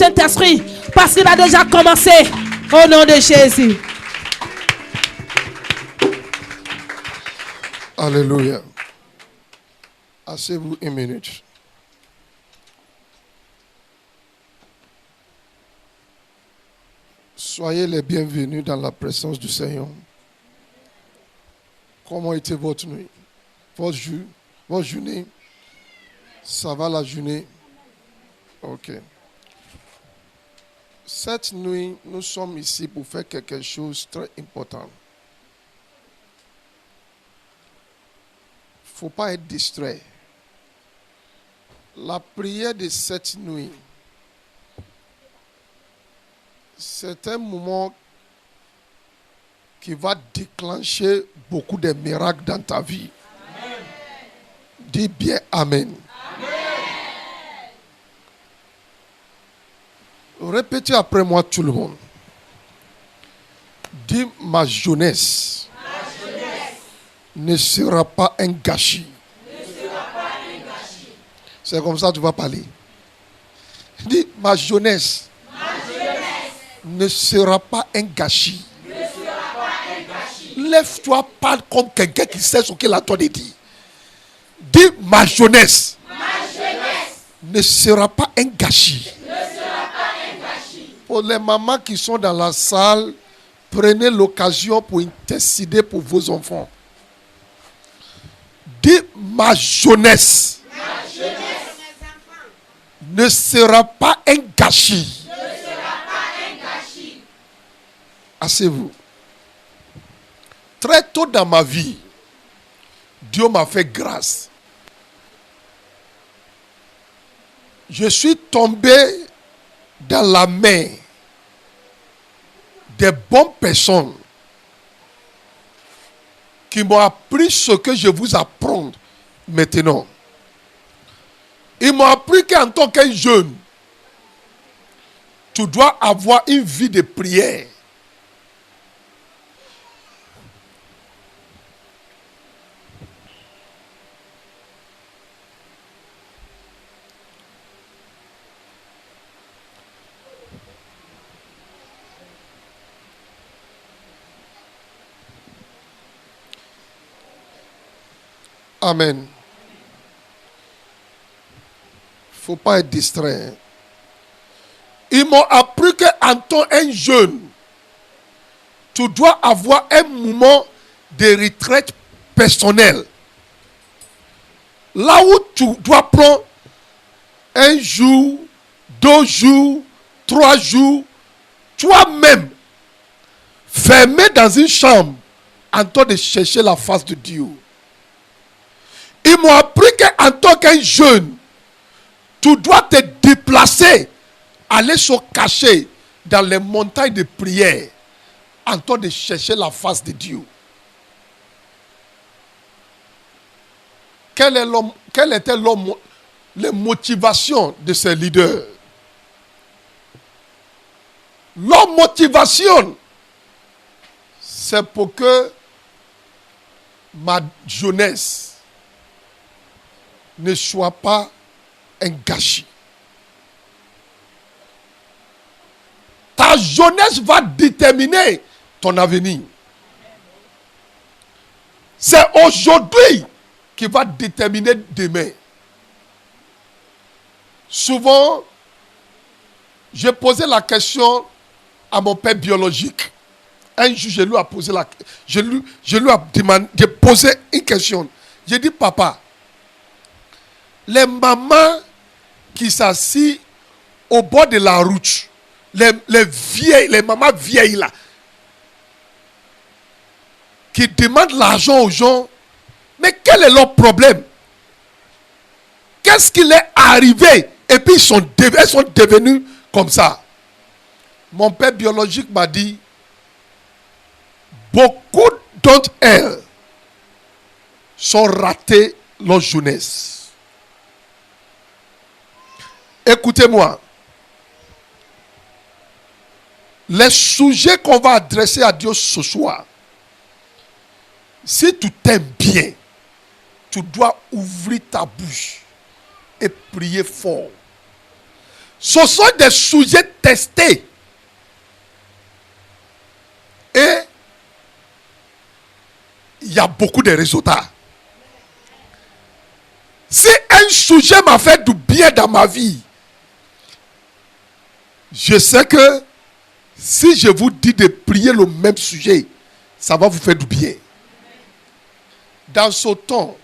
Saint-Esprit, parce qu'il a déjà commencé. Au nom de Jésus. Alléluia. Asseyez-vous une minute. Soyez les bienvenus dans la présence du Seigneur. Comment était votre nuit? Votre journée? Ça va la journée? Ok. Cette nuit, nous sommes ici pour faire quelque chose de très important. Il ne faut pas être distrait. La prière de cette nuit, c'est un moment qui va déclencher beaucoup de miracles dans ta vie. Amen. Dis bien Amen. Répétez après moi tout le monde. Dis ma jeunesse ne sera pas un gâchis. C'est comme ça que tu vas parler. Dis ma jeunesse ne sera pas un gâchis. Lève-toi, parle comme quelqu'un qui sait ce qu'il a toi de dire. Dis ma jeunesse ne sera pas un gâchis. Pour les mamans qui sont dans la salle, prenez l'occasion pour intercéder pour vos enfants. Dis ma jeunesse ne sera pas un gâchis. Asseyez-vous. Très tôt dans ma vie, Dieu m'a fait grâce. Je suis tombé dans la main des bonnes personnes qui m'ont appris ce que je vous apprends maintenant. Ils m'ont appris qu'en tant qu'un jeune, tu dois avoir une vie de prière. Amen. Il ne faut pas être distrait. Ils m'ont appris qu'en tant qu'un jeune, tu dois avoir un moment de retraite personnelle. Là où tu dois prendre un jour, 2 jours, 3 jours, toi-même, fermé dans une chambre, en train de chercher la face de Dieu. Ils m'ont appris qu'en tant qu'un jeune, tu dois te déplacer, aller se cacher dans les montagnes de prière, en train de chercher la face de Dieu. Quelle était les motivations de ces leaders? Leur motivation, c'est pour que ma jeunesse ne soit pas un gâchis. Ta jeunesse va déterminer ton avenir. C'est aujourd'hui qui va déterminer demain. Souvent, j'ai posé la question à mon père biologique. Un jour, je lui ai posé posé une question. J'ai dit, papa, les mamans qui s'assient au bord de la route, les mamans vieilles là, qui demandent l'argent aux gens, mais quel est leur problème? Qu'est-ce qui est arrivé? Et puis elles sont devenues comme ça. Mon père biologique m'a dit, beaucoup d'entre elles sont ratées leur jeunesse. Écoutez-moi. Les sujets qu'on va adresser à Dieu ce soir, si tu t'aimes bien, tu dois ouvrir ta bouche et prier fort. Ce sont des sujets testés. Et il y a beaucoup de résultats. Si un sujet m'a fait du bien dans ma vie, je sais que si je vous dis de prier le même sujet, ça va vous faire du bien. Dans ce temps,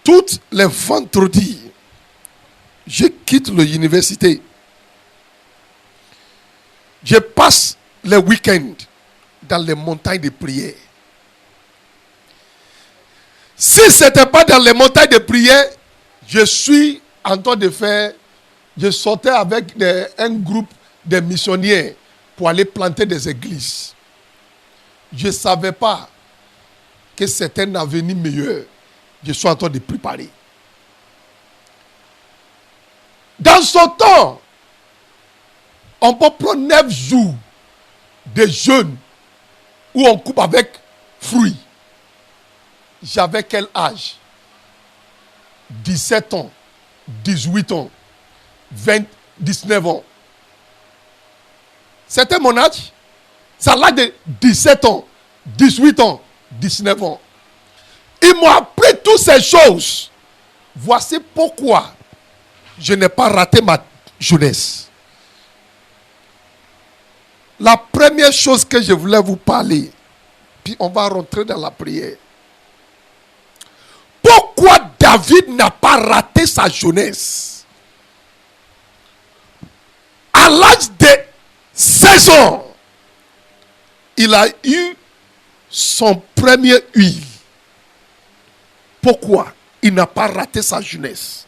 tous les vendredis, je quitte l'université. Je passe les week-ends dans les montagnes de prière. Si ce n'était pas dans les montagnes de prière, je suis en train de faire, je sortais avec un groupe de missionnaires pour aller planter des églises. Je ne savais pas que c'était un avenir meilleur. Je suis en train de préparer. Dans ce temps, on peut prendre 9 jours de jeûne où on coupe avec fruits. J'avais quel âge? 17 ans, 18 ans, 20, 19 ans. C'était mon âge. C'est à l'âge de 17 ans, 18 ans, 19 ans. Ils m'ont appris toutes ces choses. Voici pourquoi je n'ai pas raté ma jeunesse. La première chose que je voulais vous parler, puis on va rentrer dans la prière. Pourquoi David n'a pas raté sa jeunesse? À l'âge de 16 ans, il a eu son premier huile. Pourquoi il n'a pas raté sa jeunesse?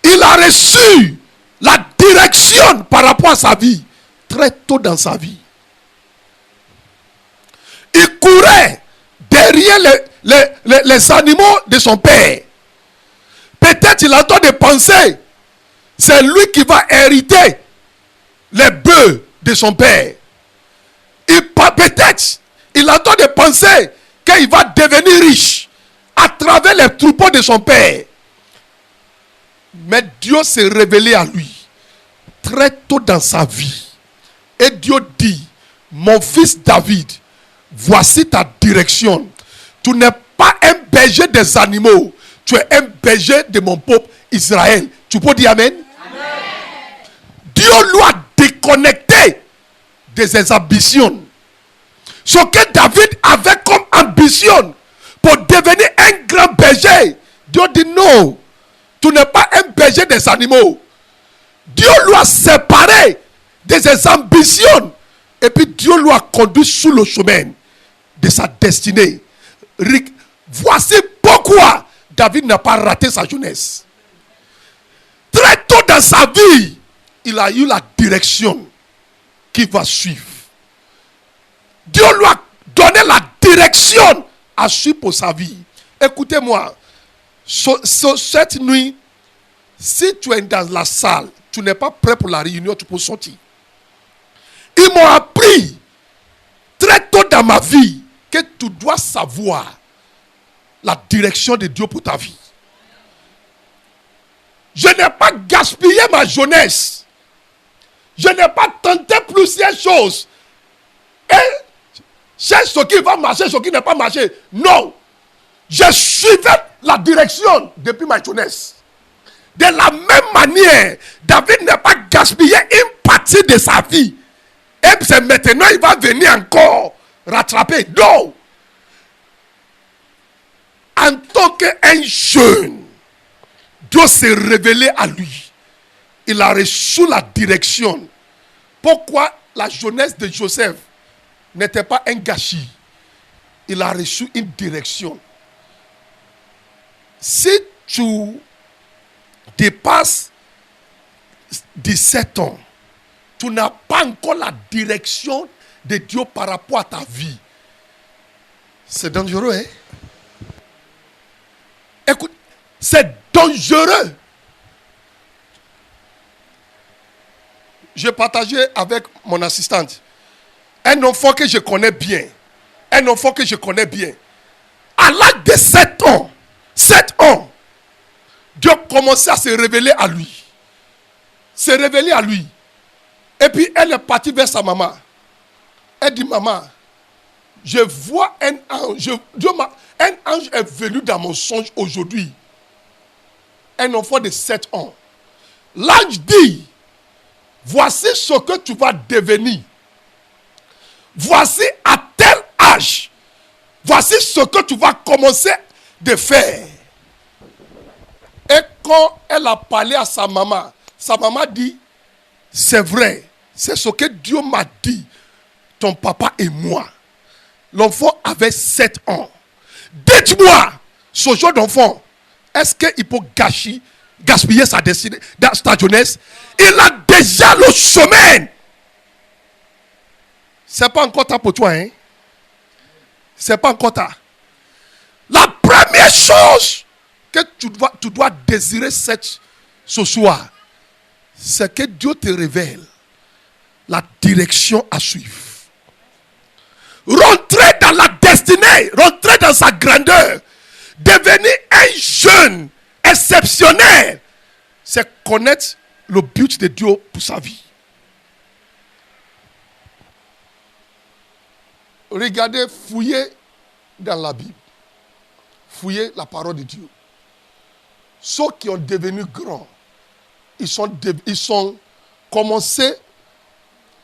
Il a reçu la direction par rapport à sa vie très tôt dans sa vie. Il courait derrière les animaux de son père. Peut-être il a tort de penser, c'est lui qui va hériter les bœufs de son père. Peut-être il a tort de penser qu'il va devenir riche à travers les troupeaux de son père. Mais Dieu s'est révélé à lui très tôt dans sa vie. Et Dieu dit, mon fils David, voici ta direction. Tu n'es pas un berger des animaux, tu es un berger de mon peuple Israël. Tu peux dire amen? Amen. Dieu lui a déconnecté de ses ambitions. Ce que David avait comme ambition pour devenir un grand berger, Dieu dit non, tu n'es pas un berger des animaux. Dieu lui a séparé de ses ambitions et puis Dieu lui a conduit sur le chemin de sa destinée. Voici pourquoi David n'a pas raté sa jeunesse. Très tôt dans sa vie, il a eu la direction qu'il va suivre. Dieu lui a donné la direction à suivre pour sa vie. Écoutez-moi, cette nuit, si tu es dans la salle, tu n'es pas prêt pour la réunion, tu peux sortir. Ils m'ont appris très tôt dans ma vie que tu dois savoir la direction de Dieu pour ta vie. Je n'ai pas gaspillé ma jeunesse. Je n'ai pas tenté plusieurs choses. Et c'est ce qui va marcher, ce qui n'est pas marché. Non. Je suivais la direction depuis ma jeunesse. De la même manière, David n'a pas gaspillé une partie de sa vie. Et c'est maintenant il va venir encore rattraper. Non. En tant qu'un jeune, Dieu s'est révélé à lui. Il a reçu la direction. Pourquoi la jeunesse de Joseph n'était pas un gâchis? Il a reçu une direction. Si tu dépasses 17 ans, tu n'as pas encore la direction de Dieu par rapport à ta vie. C'est dangereux, hein? Écoute, c'est dangereux. J'ai partagé avec mon assistante un enfant que je connais bien. Un enfant que je connais bien. À l'âge de 7 ans, Dieu commençait à se révéler à lui. Se révéler à lui. Et puis elle est partie vers sa maman. Elle dit, maman, je vois un ange. Un ange est venu dans mon songe aujourd'hui. Un enfant de 7 ans. L'ange dit, voici ce que tu vas devenir. Voici à tel âge. Voici ce que tu vas commencer de faire. Et quand elle a parlé à sa maman dit, c'est vrai, c'est ce que Dieu m'a dit, ton papa et moi. L'enfant avait 7 ans. Dites-moi, ce genre d'enfant, est-ce qu'il peut gaspiller sa destinée, dans sa jeunesse? Il a déjà le chemin. C'est pas encore ta pour toi, hein? C'est pas encore ta. La première chose que tu dois désirer ce soir, c'est que Dieu te révèle la direction à suivre. Rentrer dans la destinée, rentrer dans sa grandeur, devenir un jeune exceptionnel, c'est connaître le but de Dieu pour sa vie. Regardez, fouillez dans la Bible. Fouillez la parole de Dieu. Ceux qui ont devenu grands, ils sont commencés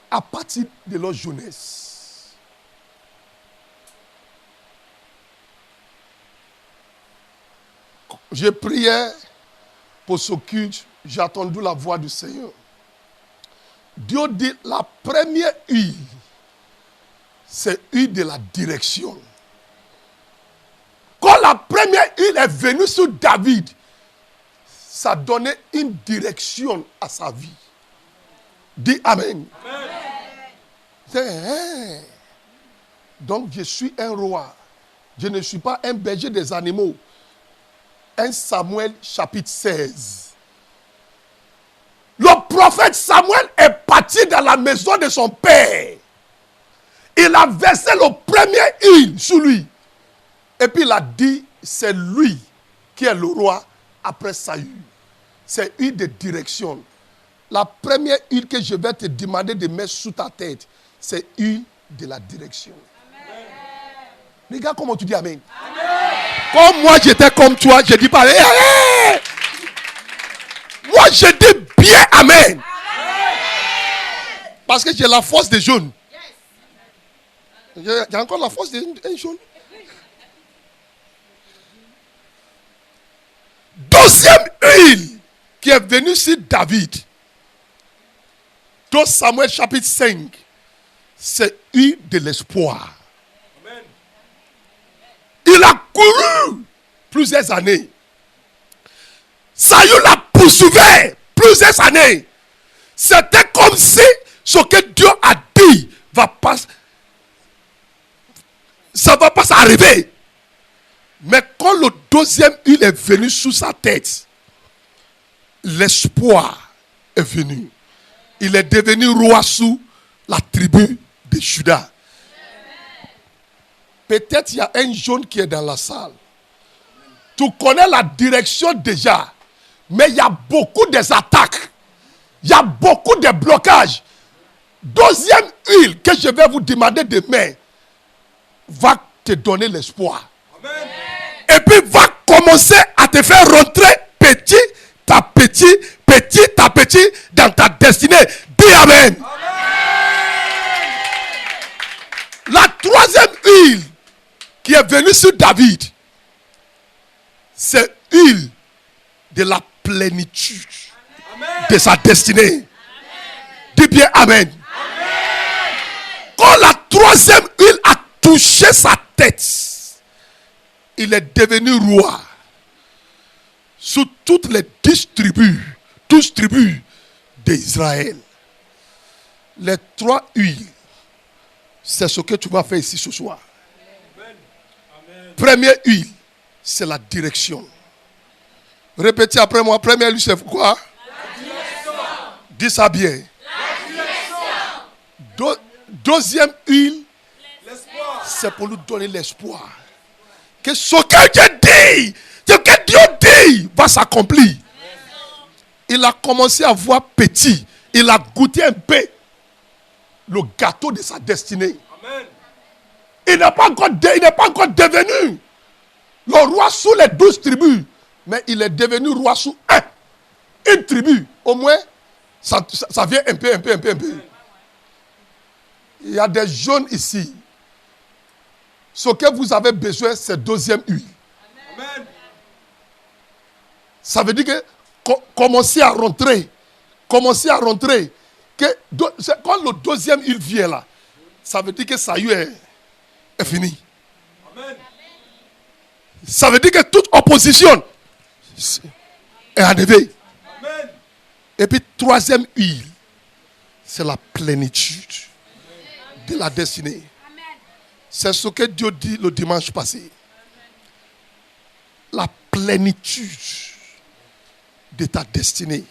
à partir de leur jeunesse. J'ai prié pour ce culte, j'ai attendu la voix du Seigneur. Dieu dit, la première huile, c'est huile de la direction. Quand la première huile est venue sur David, ça donnait une direction à sa vie. Dis Amen. Amen. Donc je suis un roi. Je ne suis pas un berger des animaux. 1 Samuel chapitre 16. Le prophète Samuel est parti dans la maison de son père. Il a versé le premier huile sur lui. Et puis il a dit, c'est lui qui est le roi après Saül. C'est huile de direction. La première huile que je vais te demander de mettre sous ta tête, c'est huile de la direction. Amen. Regarde comment tu dis Amen. Amen. Comme moi j'étais comme toi, je dis pas. Hey! Moi je dis bien Amen. Amen. Parce que j'ai la force des jeunes. J'ai encore la force des jeunes. Deuxième huile qui est venue sur David. 2 Samuel chapitre 5. C'est huile de l'espoir. Amen. Il a couru plusieurs années. Saül l'a poursuivi plusieurs années. C'était comme si ce que Dieu a dit ça va pas s'arriver. Mais quand le deuxième huile est venu sous sa tête, l'espoir est venu. Il est devenu roi sous la tribu de Juda. Peut-être il y a un jeune qui est dans la salle. Tu connais la direction déjà, mais il y a beaucoup d'attaques. Il y a beaucoup de blocages. Deuxième huile que je vais vous demander demain va te donner l'espoir. Amen. Et puis va commencer à te faire rentrer petit à petit dans ta destinée. Dis Amen. Amen. La troisième huile qui est venue sur David, c'est huile de la plénitude. Amen. De sa destinée. Amen. Dis bien Amen. Amen. Quand la troisième huile a touché sa tête, il est devenu roi sous toutes les 12 tribus d'Israël. Les 3 huiles, c'est ce que tu vas faire ici ce soir. Amen. Première huile, c'est la direction. Répétez après moi, première huile, c'est quoi? La direction. Dis ça bien. La direction. Deuxième huile, c'est pour nous donner l'espoir. que ce que Dieu dit, ce que Dieu dit va s'accomplir. Il a commencé à voir petit. Il a goûté un peu le gâteau de sa destinée. Amen. Il n'est pas encore devenu le roi sous les 12 tribus. Mais il est devenu roi sous une tribu. Au moins, ça vient un peu. Il y a des jeunes ici. Ce que vous avez besoin, c'est deuxième huile. Amen. Ça veut dire que commencez à rentrer. Que, quand le deuxième huile vient là, ça veut dire que ça y est fini. Amen. Ça veut dire que toute opposition est arrivée. Amen. Et puis, troisième huile, c'est la plénitude de la destinée. C'est ce que Dieu dit le dimanche passé. La plénitude de ta destinée.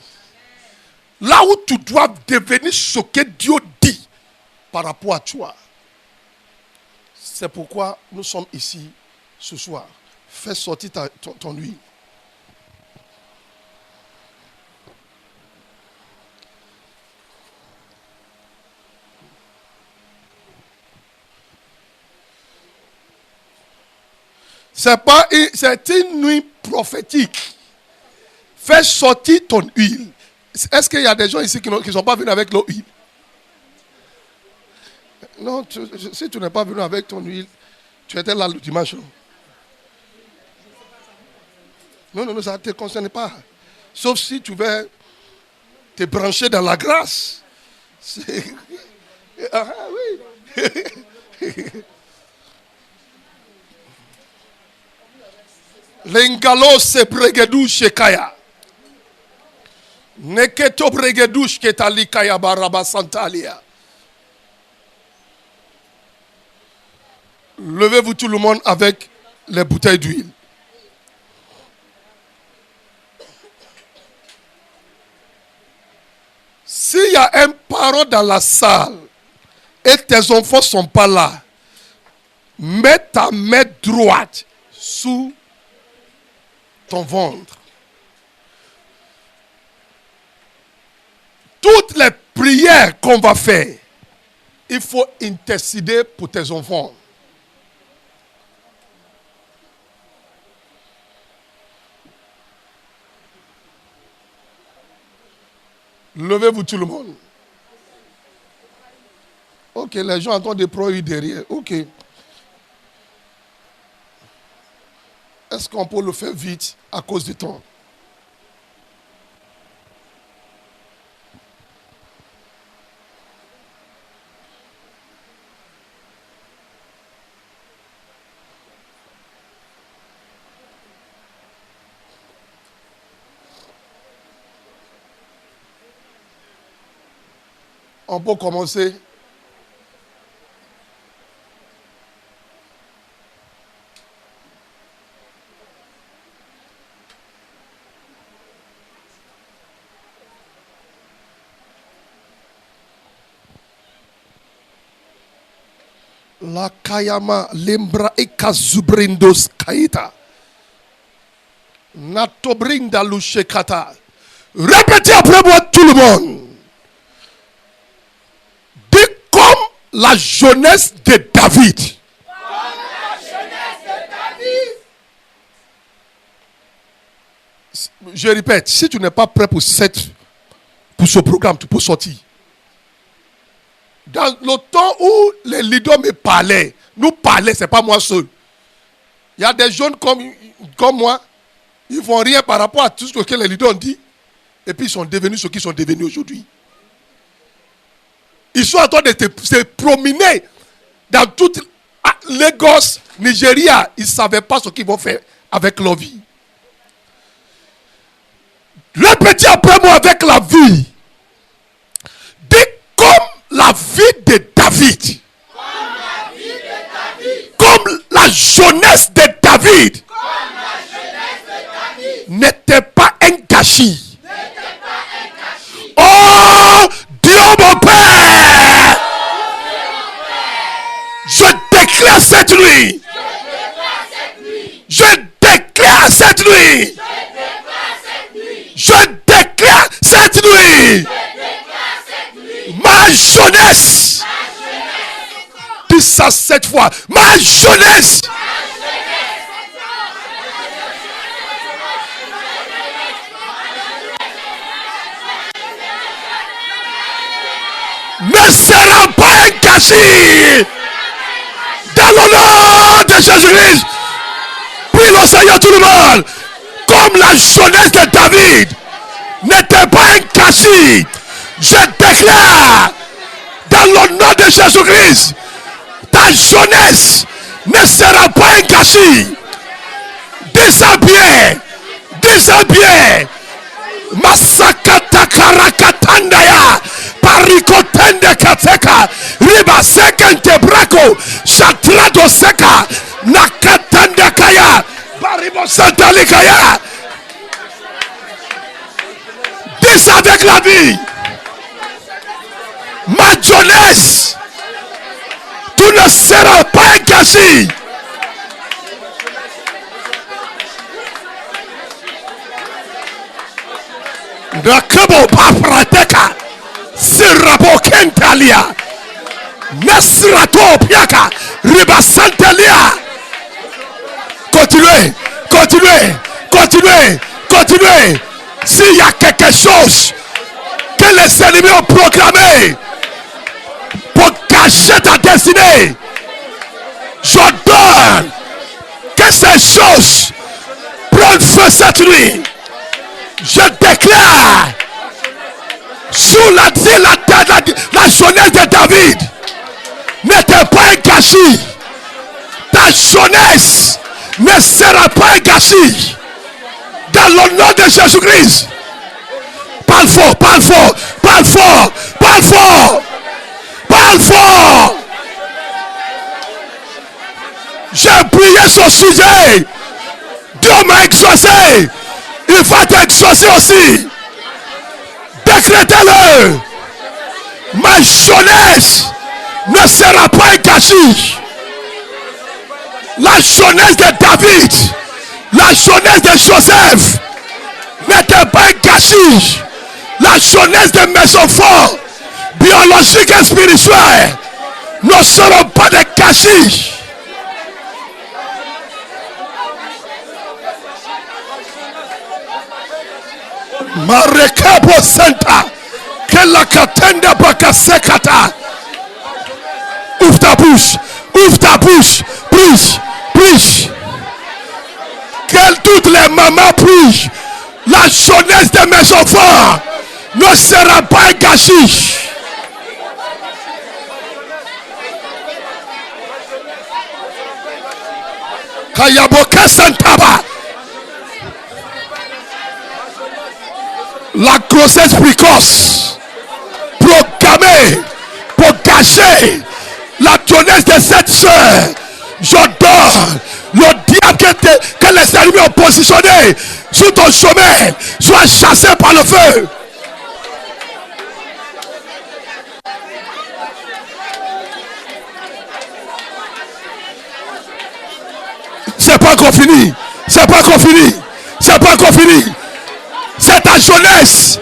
Là où tu dois devenir ce que Dieu dit par rapport à toi. C'est pourquoi nous sommes ici ce soir. Fais sortir ton huile. C'est une nuit prophétique. Fais sortir ton huile. Est-ce qu'il y a des gens ici qui ne sont pas venus avec leur huile? Non, si tu n'es pas venu avec ton huile, tu étais là le dimanche. Non, ça ne te concerne pas. Sauf si tu veux te brancher dans la grâce. Ah oui. L'engalo se bregedou shekaya. Neketo bregedou shketalikaya baraba santalia. Levez-vous tout le monde avec les bouteilles d'huile. S'il y a un parent dans la salle et tes enfants ne sont pas là, mets ta main droite sous ton ventre. Toutes les prières qu'on va faire, il faut intercéder pour tes enfants. Levez-vous tout le monde. Ok, les gens entendent des produits derrière. Ok. Est-ce qu'on peut le faire vite à cause du temps? On peut commencer. La kayama lembra ekazubrindos kaita. Natobrinda lushekata. Répétez après moi tout le monde. La jeunesse de David. Comme la jeunesse de David. Je répète, si tu n'es pas prêt pour ce programme, tu peux sortir. Dans le temps où les leaders me parlaient, c'est pas moi seul. Il y a des jeunes comme moi, ils ne font rien par rapport à tout ce que les leaders ont dit. Et puis ils sont devenus ce qu'ils sont devenus aujourd'hui. Ils sont en train de se promener dans toute Lagos, Nigeria. Ils ne savaient pas ce qu'ils vont faire avec leur vie. Répétez après moi avec la vie. Dis comme la vie de David. Comme la vie de David. Comme la jeunesse de David. Comme la jeunesse de David. N'était pas un gâchis. N'était pas un gâchis. Oh Dieu mon Père. Je déclare cette nuit. nuit. Je déclare cette nuit. Ma jeunesse. Dis ça 7 fois. Ma jeunesse. Ne sera pas un gâchis. Dans le nom de Jésus-Christ. Prie le Seigneur tout le monde. Comme la jeunesse de David n'était pas un gâchis. Je déclare dans le nom de Jésus-Christ, ta jeunesse ne sera pas un gâchis. Dis ça bien. Dis ça bien. Masakata karakatandaya. Parikotende kateka. Riba sekente brako. Shatrado seka. Nakatanda kaya. Baribo santalikaya. Dis avec la vie. Ma jeunesse, tu ne seras pas un gâchis. Nakabo paprateka, sirabo kentalia, nasrato piaka, ribasantalia. Continuez, continuez, continuez, continuez. S'il y a quelque chose que les ennemis ont proclamé pour cacher ta destinée, j'ordonne que ces choses prennent feu cette nuit. Je déclare sous la jeunesse de David n'était pas un gâchis. Ta jeunesse ne sera pas un gâchis. Dans le nom de Jésus-Christ. Parle fort, parle fort, parle fort, parle fort, parle fort. J'ai prié ce sujet. Dieu m'a exaucé. Il va t'exaucer aussi. Décrétez-le. Ma jeunesse ne sera pas un gâchis. La jeunesse de David, la jeunesse de Joseph n'était pas un gâchis. La jeunesse de mes enfants, biologiques et spirituels, ne seront pas des gâchis. Marekabo Santa, que la katenda bakasekata. Ouvre ta bouche, ouvre ta bouche, prie, prie. Que toutes les mamans prient. La jeunesse de mes enfants ne sera pas un gâchis. Kayaboka Santaba. La grossesse précoce proclamée pour gâcher la jeunesse de cette soeur. J'ordonne le diable que les ennemis ont positionné sur ton chemin soit chassé par le feu. C'est pas encore fini. C'est pas encore fini. C'est pas encore fini. C'est ta jeunesse.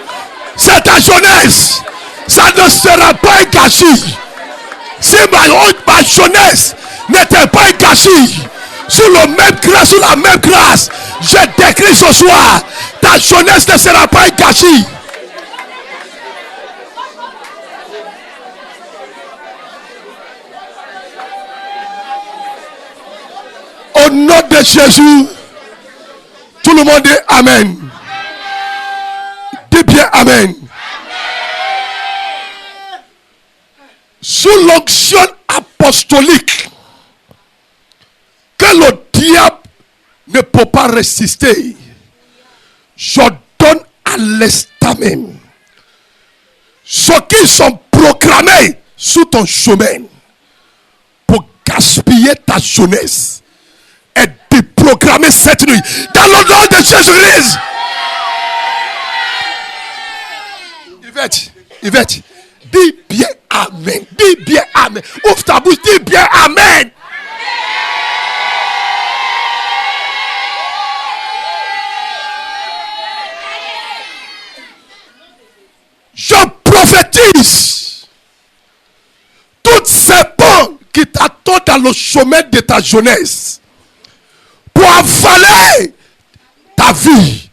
C'est ta jeunesse. Ça ne sera pas un gâchis. Si ma jeunesse n'était pas un gâchis, sous la même grâce, je décris ce soir, ta jeunesse ne sera pas un gâchis. Au nom de Jésus, tout le monde dit Amen. Dis bien Amen. Sous l'onction apostolique que le diable ne peut pas résister, je donne à l'instant même ceux qui sont proclamés sous ton chemin pour gaspiller ta jeunesse et déprogrammer cette nuit dans le nom de Jésus-Christ. Yvette, dis bien Amen. Dis bien Amen. Ouvre ta bouche, dis bien Amen. Jésus-Christ, toutes ces ponts qui t'attendent dans le chemin de ta jeunesse pour avaler ta vie,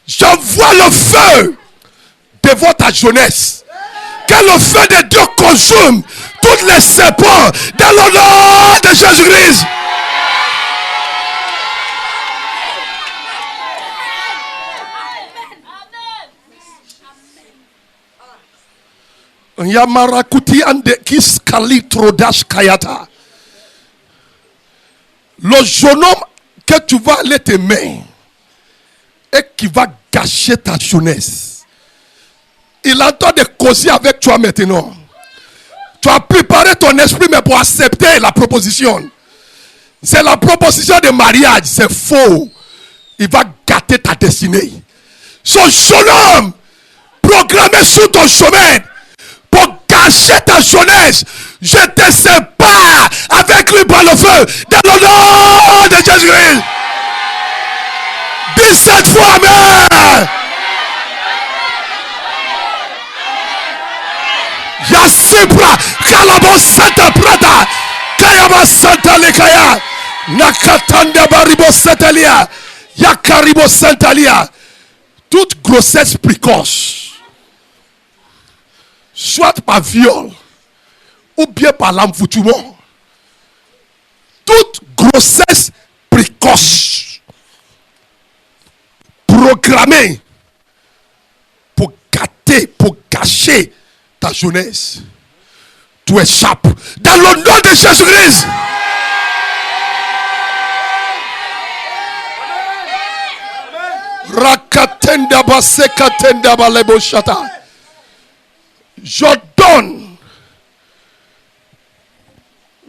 j'envoie le feu devant ta jeunesse. Que le feu de Dieu consume toutes les serpents dans le nom de Jésus-Christ. Yamarakuti ande kiskali trodash kayata. Le jeune homme que tu vas aller t'aimer et qui va gâcher ta jeunesse, il entend de causer avec toi maintenant. Tu as préparé ton esprit mais pour accepter la proposition. C'est la proposition de mariage, c'est faux. Il va gâter ta destinée. Ce jeune homme programmé sur ton chemin pour gâcher ta jeunesse, je te sépare avec lui par le feu dans le nom de Jésus-Christ. Dis cette fois amen. Yasipra kalabo santa prata kayaba santa lekaya nakatanda baribo santalia yakaribo santalia. Toute grossesse précoce, soit par viol ou bien par l'envoûtement, toute grossesse précoce programmée pour gâter, pour gâcher ta jeunesse, tu échappes dans le nom de Jésus-Christ. Rakatenda basekatenda baleboshata. Je donne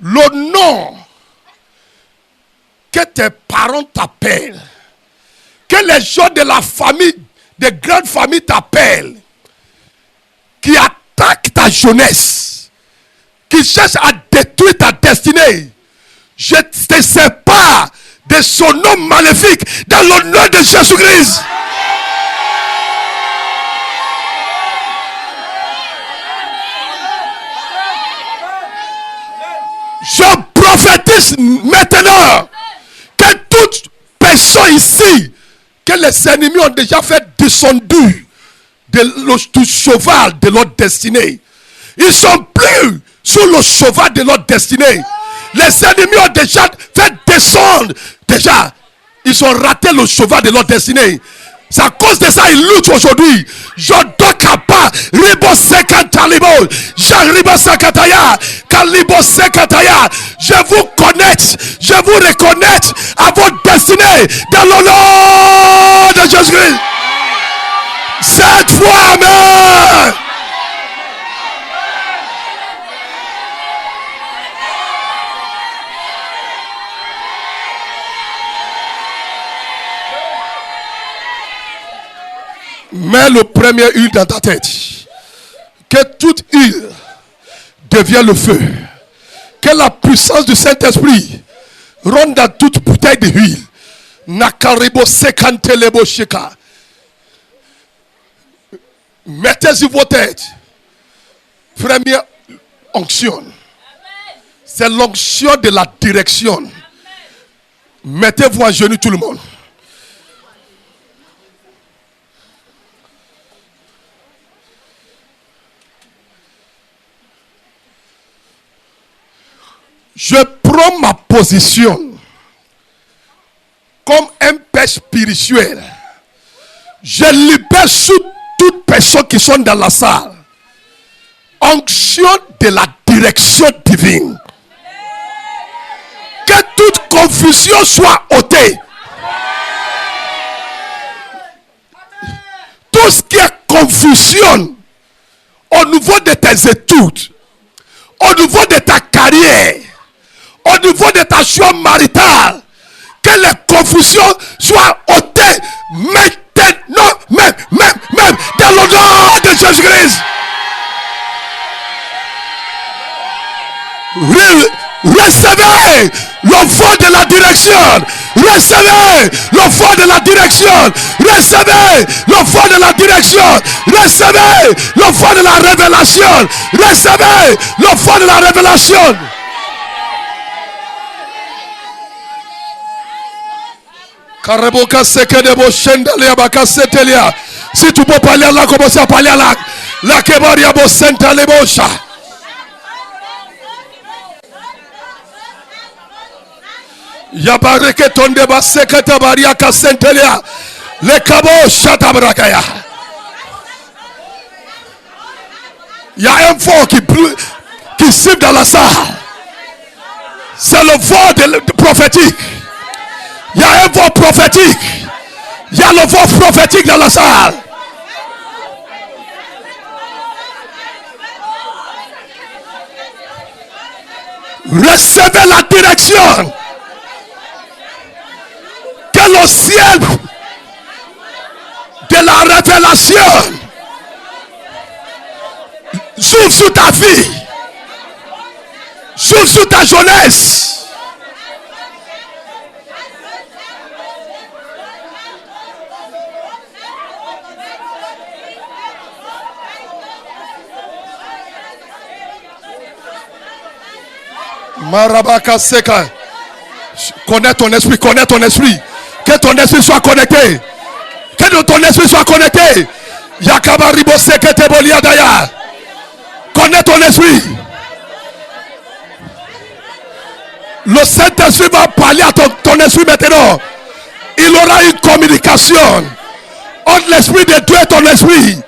le nom que tes parents t'appellent, que les gens de la famille, de grandes familles t'appellent, qui attaquent ta jeunesse, qui cherchent à détruire ta destinée. Je te sépare de son nom maléfique dans le nom de Jésus-Christ. Je prophétise maintenant que toute personne ici, que les ennemis ont déjà fait descendre du cheval de leur destinée, ils sont plus sur le cheval de leur destinée. Les ennemis ont déjà fait descendre. Déjà, ils ont raté le cheval de leur destinée. C'est à cause de ça ils luttent aujourd'hui. Je dois capable ribo sekatalibo, j'arribo sakataya, kalibo sekataya. Je vous connais, je vous reconnais à votre destinée dans le nom de Jésus-Christ. Cette fois, amen. Mets le premier huile dans ta tête. Que toute huile devienne le feu. Que la puissance du Saint-Esprit rentre dans toute bouteille d'huile. Nakaribo sekantelebo sheka. Mettez sur vos têtes. Première onction. C'est l'onction de la direction. Mettez-vous à genoux tout le monde. Je prends ma position comme un père spirituel. Je libère sur toutes personnes qui sont dans la salle. Onction de la direction divine. Que toute confusion soit ôtée. Tout ce qui est confusion au niveau de tes études, au niveau de ta carrière, au niveau de ta choix maritale, que les confusions soient ôtées maintenant, même, dans le nom de Jésus-Christ. Recevez le vent de la direction. Recevez le feu de la direction. Recevez le feu de la direction. Recevez le feu de la révélation. Recevez le feu de la révélation. Si tu peux parler là, commencez à parler là. La kebaria bo senta lebosha. Yabareke tonde ba sekata baria ka sentelia. Le kabo shata brakaya. Il y a un vent qui siffle dans la salle. C'est le vent prophétique. Il y a un vent prophétique. Il y a le vent prophétique dans la salle. Recevez la direction. Que le ciel de la révélation s'ouvre sur ta vie. S'ouvre sur ta jeunesse. Marabaka Seka. Connais ton esprit, connais ton esprit. Que ton esprit soit connecté. Que ton esprit soit connecté. Yakabaribo Sekete Bolia Daya. Connais ton esprit. Le Saint-Esprit va parler à ton esprit maintenant. Il aura une communication entre l'esprit de Dieu et ton esprit.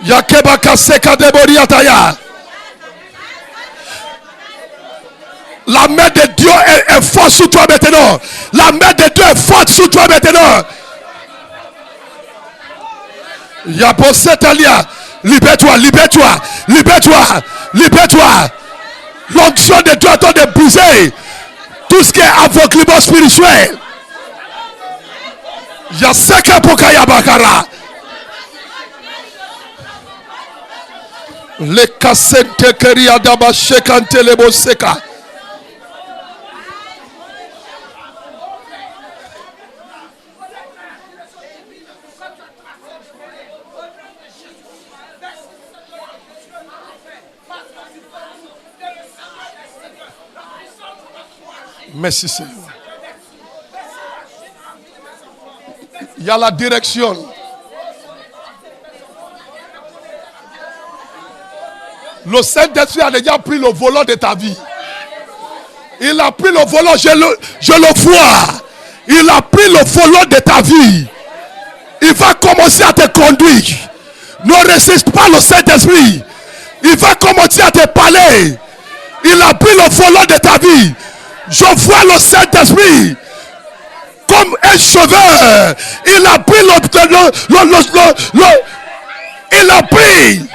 Yakabaka Seka de Bolia Daya. La main de Dieu est forte sur toi maintenant. La main de Dieu est forte sur toi maintenant. Yaposetalia. Libère-toi, libère-toi, libère-toi, libère-toi. L'onction de Dieu est en train de briser tout ce qui est aveuglement spirituel. Yaseka Pokaya Bakara. Le Kasente Keria Daba Shekante Lebo Seka. Merci Seigneur. Il y a la direction. Le Saint-Esprit a déjà pris le volant de ta vie. Il a pris le volant, je le vois. Il a pris le volant de ta vie. Il va commencer à te conduire. Ne résiste pas le Saint-Esprit. Il va commencer à te parler. Il a pris le volant de ta vie. Je vois le Saint-Esprit comme un sauveur. Il a pris il a pris.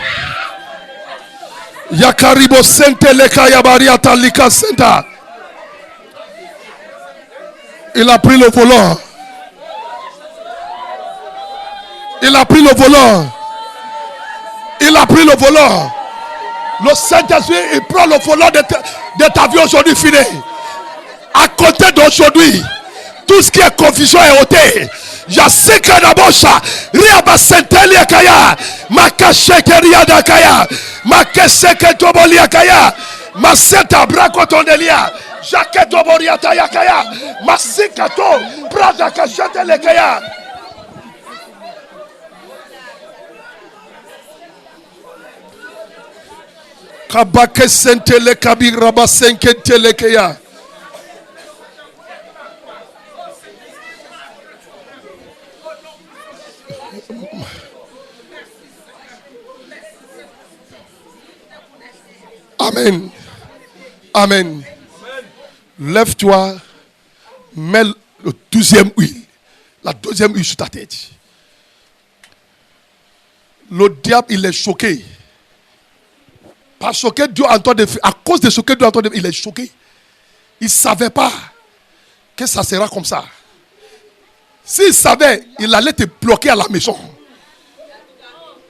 Yakaribo Sente Lekaya Bariata Lika Senta. Il a pris le volant. Il a pris le volant. Il a pris le volant. Le Saint-Esprit, il prend le volant de ta vie aujourd'hui fini. À côté d'aujourd'hui, tout ce qui est confusion est ôté. Yaseka Nabosha, Riaba Sentelia Kaya, Makashekeria Dakaya, Makeseke Tobolia Kaya, Maseta Brakotondelia, Jacques Toboria Tayakaya, Masikato, Prada Kashetele Kaya. Kabake Sentele Kabiraba Senketele Kaya. Amen. Amen. Lève-toi, mets le deuxième huile. La deuxième huile sur ta tête. Le diable, il est choqué. Parce que Dieu entend de à cause de ce que Dieu entend de il est choqué. Il ne savait pas que ça sera comme ça. S'il savait, il allait te bloquer à la maison.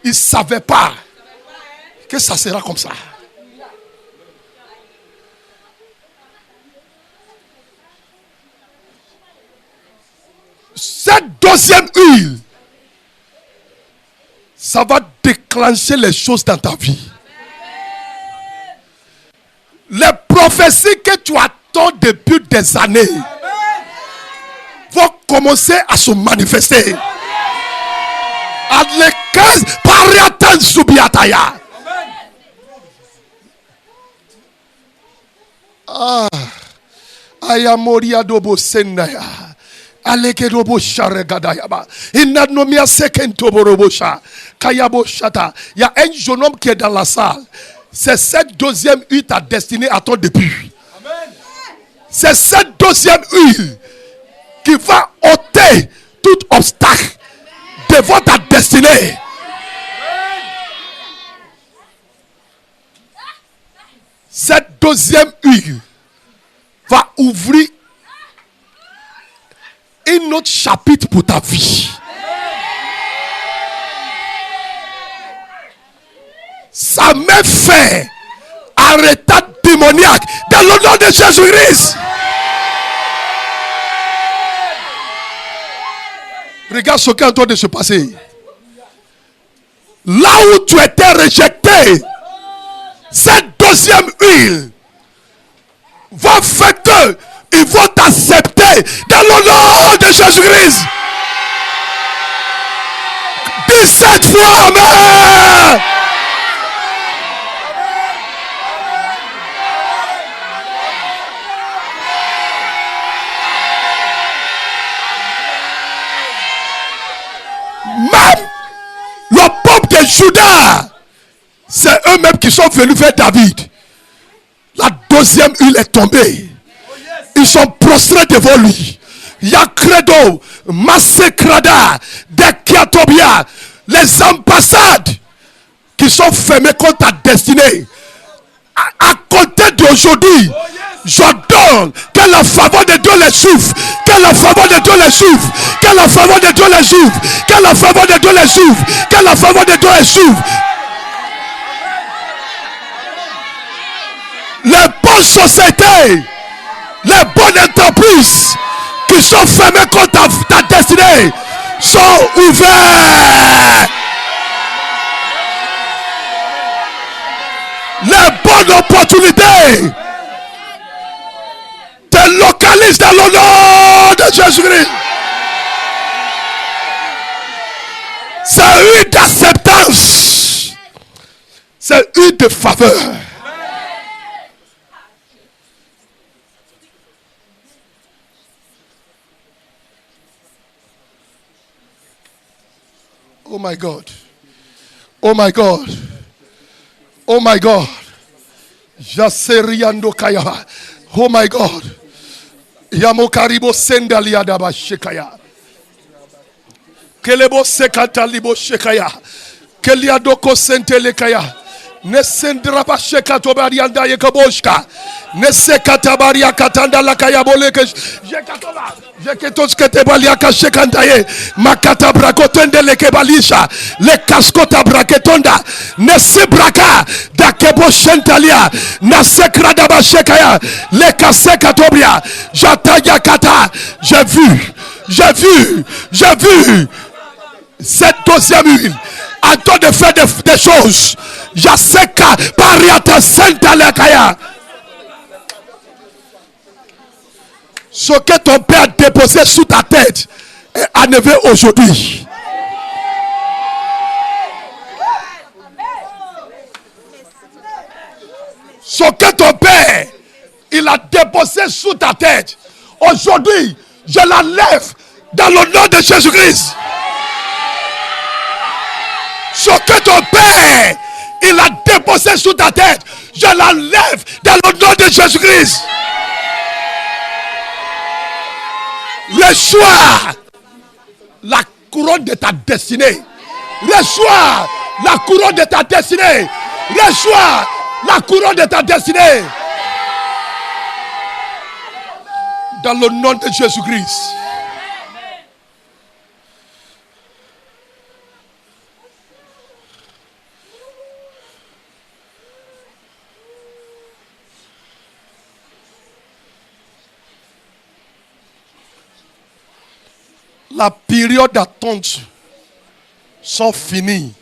Il ne savait pas que ça sera comme ça. Cette deuxième huile, ça va déclencher les choses dans ta vie. Les prophéties que tu attends depuis des années vont commencer à se manifester. Adlekaz pariatan subiataya. Ayamoria dobo senaya. Aleke dobo sharegadayaba. Inanomia sekentoborobocha. Kayaboshata. Il y a un jeune homme qui est dans la salle. C'est cette deuxième huile ta destinée à ton début. C'est cette deuxième huile qui va ôter tout obstacle devant ta destinée. Cette deuxième huile va ouvrir un autre chapitre pour ta vie. Ça met fin à l'état démoniaque dans le nom de Jésus-Christ. Regarde ce qui est en train de se passer. Là où tu étais rejeté, cette deuxième huile va faire que ils vont t'accepter dans le nom de Jésus-Christ. 17 fois, amen. Même le peuple de Juda, c'est eux-mêmes qui sont venus vers David. La deuxième huile est tombée. Ils sont prostrés devant lui. Yakredo, Masekrada, Dekiatobia, les ambassades qui sont fermées contre ta destinée. À côté d'aujourd'hui, j'ordonne que la faveur de Dieu les souffle. Que la faveur de Dieu les souffle. Que la faveur de Dieu les souffle. Que la faveur de Dieu les souffle. Que la faveur de Dieu les souffle. Les bonnes sociétés, les bonnes entreprises qui sont fermées contre ta destinée sont ouvertes. Les bonnes opportunités te localisent dans le nom de Jésus-Christ. C'est une d'acceptance. C'est une de faveur. Oh my God. Oh my God. Oh my God. Jaseriando kaya. Oh my God. Yamokaribo sendalia daba shekaya. Kelebo sekata libo shekaya. Keliadoko sentele kaya. Nesendraba shekato barianda yekaboshka. Nesekata baria katanda la kaya boleke. Jekatola. Jeketos kete balia kashekantaye. Makata brakotende leke balisha. Le kaskota braketonda. Nesebraka. Dakebo shentalia. Nasekrada bashekaya. Le kasekatobria. Jataya kata. J'ai vu. Cette deuxième huile. En train de faire des choses. Jaseka pariata senta lekaya. Ce que ton père a déposé sous ta tête est enlevé aujourd'hui. Ce que ton père il a déposé sous ta tête, aujourd'hui, je l'enlève dans le nom de Jésus-Christ. Ce que ton père il a déposé sous ta tête, je l'enlève dans le nom de Jésus-Christ. Reçois la couronne de ta destinée. Reçois la couronne de ta destinée. Reçois la couronne de ta destinée. Dans le nom de Jésus-Christ. La période d'attente sont finies.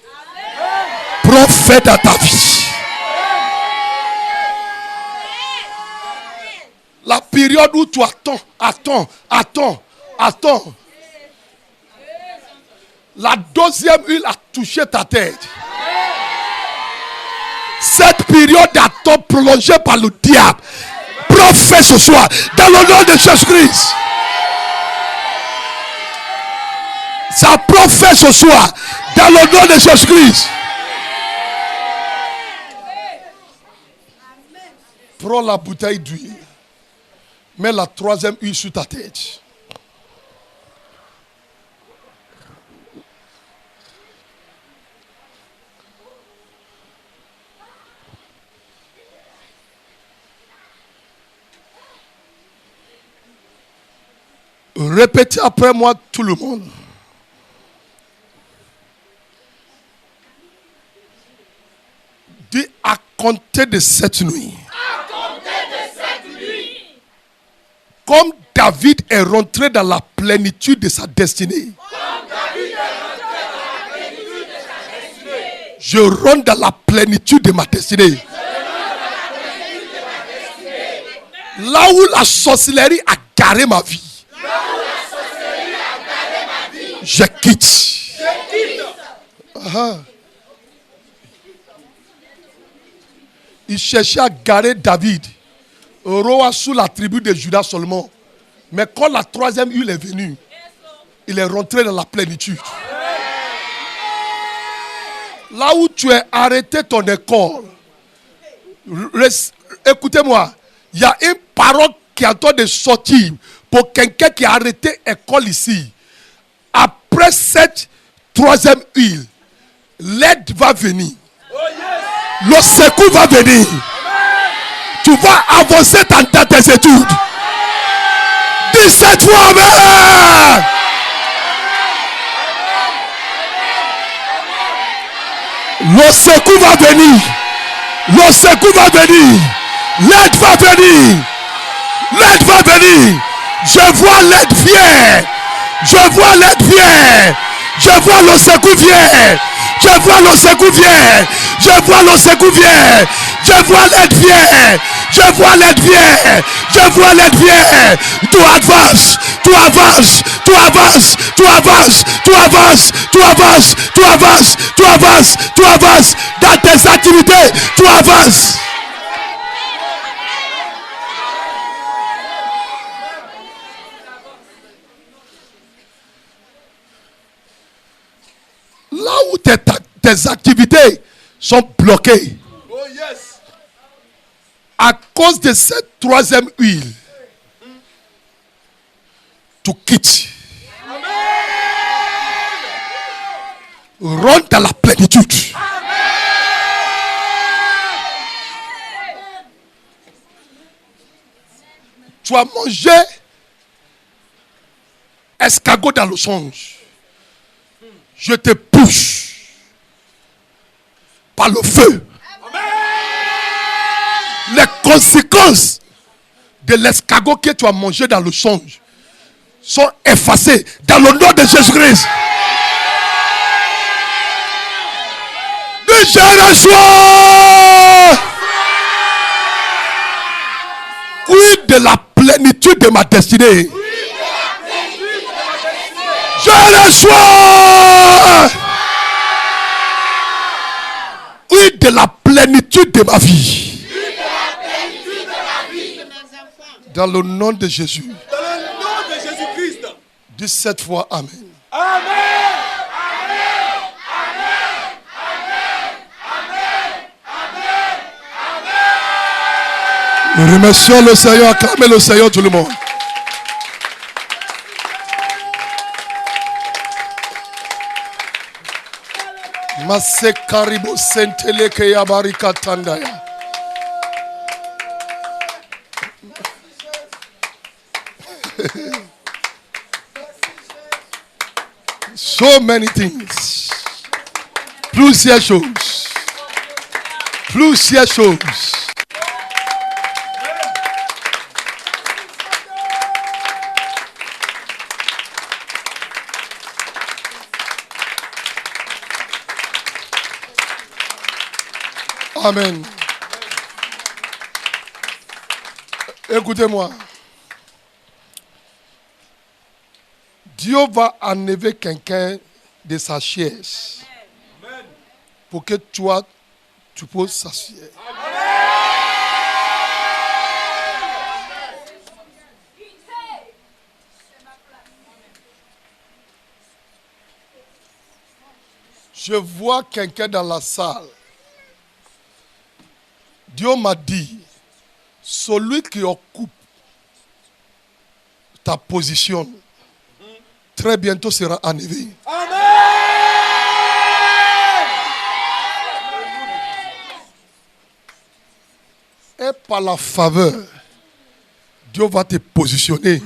Prophète à ta vie. La période où tu attends. La deuxième huile a touché ta tête. Cette période d'attente prolongée par le diable. Prophète ce soir, dans le nom de Jésus-Christ. Ça prophète ce soir, dans le nom de Jésus-Christ. Prends la bouteille d'huile. Mets la troisième huile sur ta tête. Répétez après moi tout le monde. Dis à compter de cette nuit. Comme David est rentré dans la plénitude de sa destinée. Je rentre dans la plénitude de ma destinée. Là où la sorcellerie a garé ma vie. Je quitte. Il cherchait à garer David. Roi sous la tribu de Judas seulement. Mais quand la troisième huile est venue, il est rentré dans la plénitude. Là où tu es arrêté ton école, écoutez-moi, il y a une parole qui est en train de sortir pour quelqu'un qui a arrêté l'école ici. Après cette troisième huile, l'aide va venir. Le secours va venir. Tu vas avancer dans tes études. 17 fois, amen. Le secours va venir. Le secours va venir. L'aide va venir. L'aide va venir. Je vois l'aide vient. Je vois l'aide vient. Je vois le secours vient. Je vois le secours vient. Je vois le secours vient. Je vois l'aide vient. Je vois l'aide vient. Je vois l'aide vient. Tu avances. Tu avances. Tu avances. Tu avances. Tu avances. Tu avances. Tu avances. Tu avances. Tu avances. Dans tes activités, tu avances. Là où tes activités sont bloquées, à cause de cette troisième huile, tu quittes. Rentre dans la plénitude. Tu as mangé escargot dans le songe. Je te pousse par le feu. Les conséquences de l'escargot que tu as mangé dans le songe sont effacées dans le nom de Jésus-Christ. Je reçois oui de la plénitude de ma destinée. Je reçois oui de la plénitude de ma vie. Dans le nom de Jésus. Dans le nom de Jésus-Christ. 17 fois amen. Amen. Nous remercions le Seigneur, acclamez le Seigneur tout le monde. Masekaribo senteleke yabarika tandaya. So many things. Plusieurs choses. Plusieurs choses. Amen. Écoutez-moi. Dieu va enlever quelqu'un de sa chaise pour que toi, tu puisses s'asseoir. Je vois quelqu'un dans la salle. Dieu m'a dit, celui qui occupe ta position, très bientôt sera enlevé. Amen. Et par la faveur, Dieu va te positionner.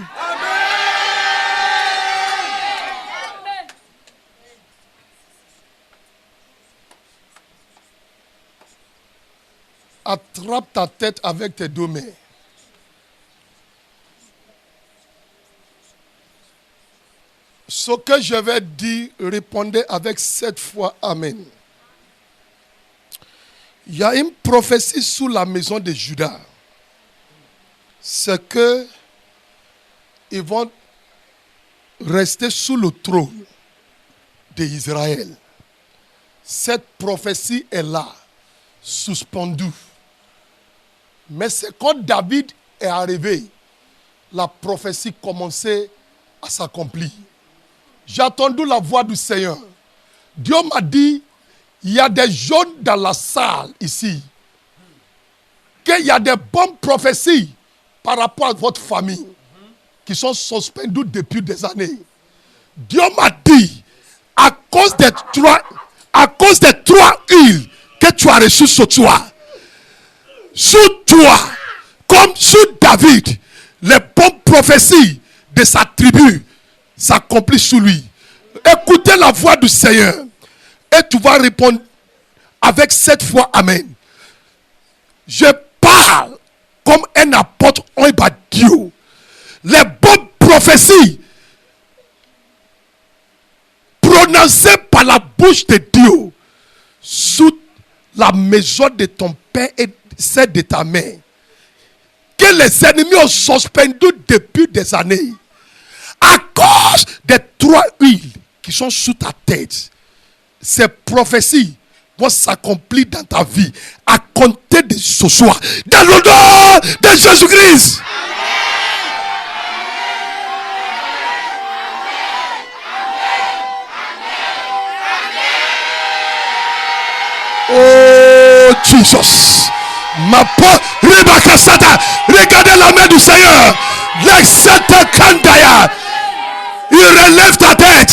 Attrape ta tête avec tes deux mains. Ce que je vais dire, répondez avec 7 fois Amen. Il y a une prophétie sous la maison de Juda. C'est que ils vont rester sous le trône d'Israël. Cette prophétie est là, suspendue. Mais c'est quand David est arrivé, la prophétie commençait à s'accomplir. J'ai entendu la voix du Seigneur. Dieu m'a dit, il y a des jeunes dans la salle ici, qu'il y a des bonnes prophéties par rapport à votre famille qui sont suspendues depuis des années. Dieu m'a dit, à cause des trois huiles que tu as reçues sur toi, comme sur David, les bonnes prophéties de sa tribu s'accomplissent sur lui. Écoutez la voix du Seigneur et tu vas répondre avec 7 fois Amen. Je parle comme un apôtre par Dieu. Les bonnes prophéties prononcées par la bouche de Dieu sous la maison de ton père et celle de ta mère, que les ennemis ont suspendu depuis des années, à cause des 3 huiles qui sont sous ta tête. Ces prophéties vont s'accomplir dans ta vie à compter de ce soir, dans le nom de Jésus-Christ. Oh Jesus. Ma peau, regardez la main du Seigneur. Il relève ta tête.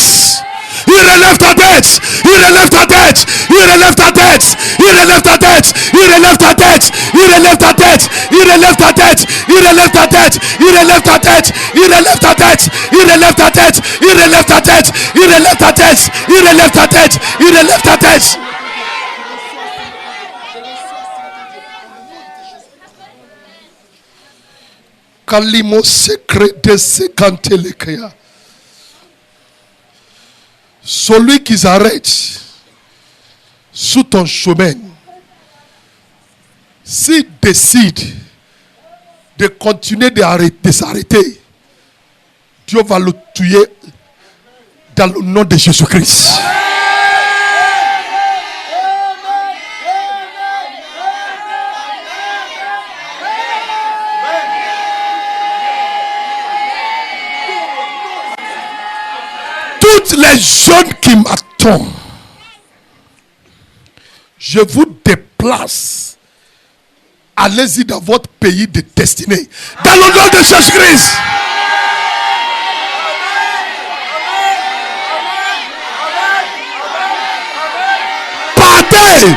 Il relève ta tête. Il relève ta tête. Il relève ta tête. Il relève ta tête. Il relève ta tête. Il relève ta tête. Il relève ta tête. Il relève ta tête. Il relève ta tête. Il relève ta tête. Il relève ta tête. Il relève ta tête. Il relève ta tête. Il relève ta tête. Il relève ta tête. Kalimo secret de Sekantelekea. Celui qui s'arrête sous ton chemin, s'il décide de continuer de s'arrêter, Dieu va le tuer dans le nom de Jésus-Christ. Toutes les jeunes qui m'attendent, je vous déplace. Allez-y dans votre pays de destinée. Dans le nom de Jésus-Christ. Partez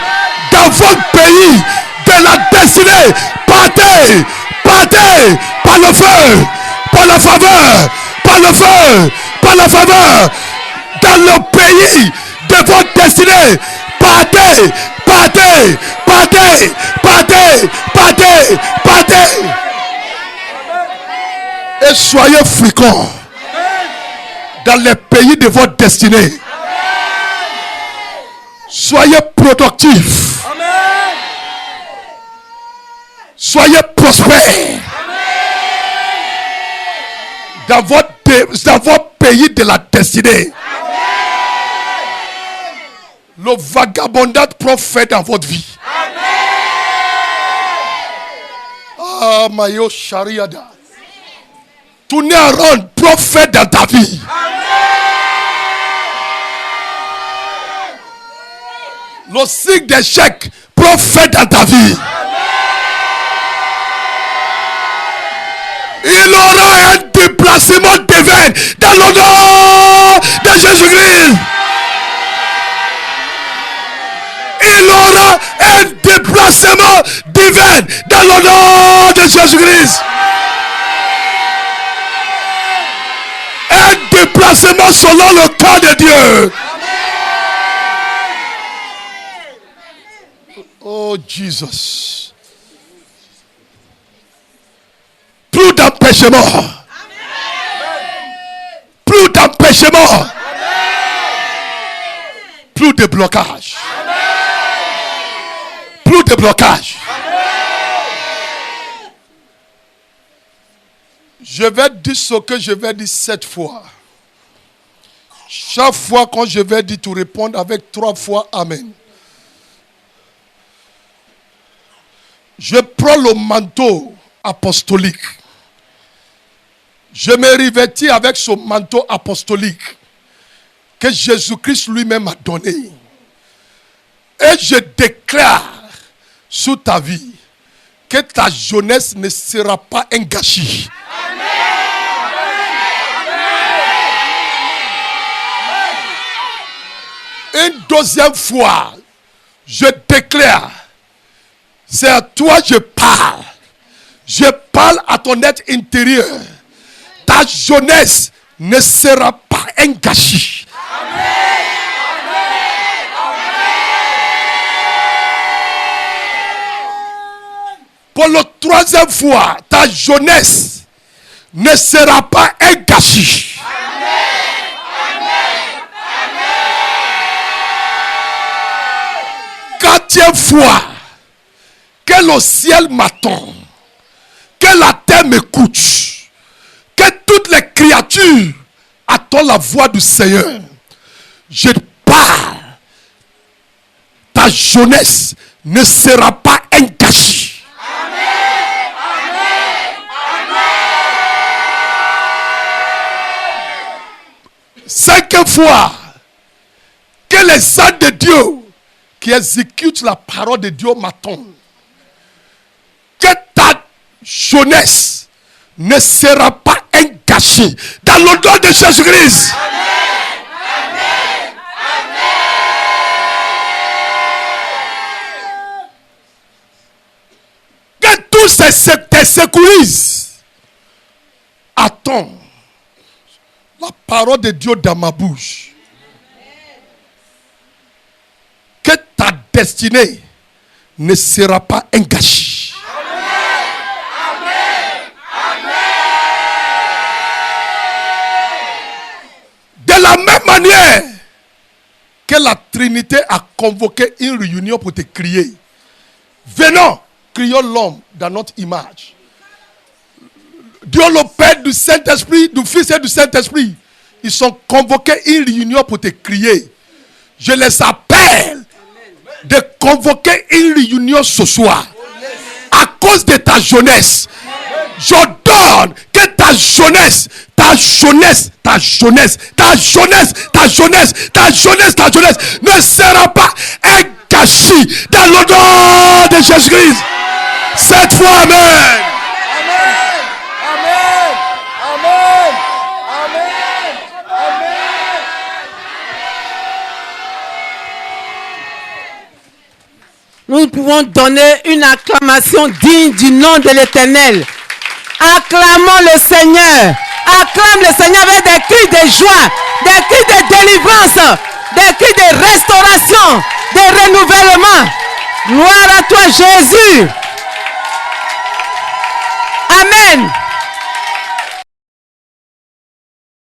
dans votre pays de la destinée. Partez. Partez par le feu. Par la faveur. Par le feu. Par la faveur. Dans le pays de votre destinée. Partez, partez, partez, partez, partez, partez. Et soyez fréquents dans les pays de votre destinée. Soyez productifs. Soyez prospères. Dans votre pays de la destinée. Le vagabondat prophète dans votre vie. Ah, Mayo Shariada. Tournez en rond, prophète dans ta vie. Le cycle d'échec, prophète dans ta vie. Il aura un déplacement divin dans le nom de Jésus-Christ. Il aura un déplacement divin dans le nom de Jésus-Christ. Un déplacement selon le temps de Dieu. Oh Jesus. Plus d'empêchement. Plus d'empêchement. Plus de blocage. Plus de blocage. Je vais dire ce que je vais dire 7 fois. Chaque fois quand je vais dire, tu réponds avec 3 fois Amen. Je prends le manteau apostolique. Je me revêtis avec ce manteau apostolique que Jésus-Christ lui-même a donné. Et je déclare sur ta vie que ta jeunesse ne sera pas un gâchis. Une deuxième fois, je déclare, c'est à toi que je parle. Je parle à ton être intérieur. Ta jeunesse ne sera pas un gâchis. Pour la 3e fois, ta jeunesse ne sera pas un gâchis. Quatrième fois, que le ciel m'attend, que la terre m'écoute, que toutes les créatures attendent la voix du Seigneur. Je parle, ta jeunesse ne sera pas un gâchis. Cinquième fois, que les âmes de Dieu qui exécutent la parole de Dieu m'attendent. Que ta jeunesse ne sera pas un gâchis dans le nom de Jésus-Christ. Que tous tes secouristes attendent la parole de Dieu dans ma bouche. Que ta destinée ne sera pas un gâchis. De la même manière que la Trinité a convoqué une réunion pour te crier. Venons, crions l'homme dans notre image. Dieu le Père, du Saint-Esprit, du Fils et du Saint-Esprit, ils sont convoqués une réunion pour te crier. Je les appelle de convoquer une réunion ce soir. À cause de ta jeunesse, j'ordonne que ta jeunesse ne sera pas un gâchis dans le nom de Jésus-Christ. Cette fois, amen. Nous pouvons donner une acclamation digne du nom de l'Éternel. Acclamons le Seigneur. Acclame le Seigneur avec des cris de joie, des cris de délivrance, des cris de restauration, de renouvellement. Gloire à toi, Jésus.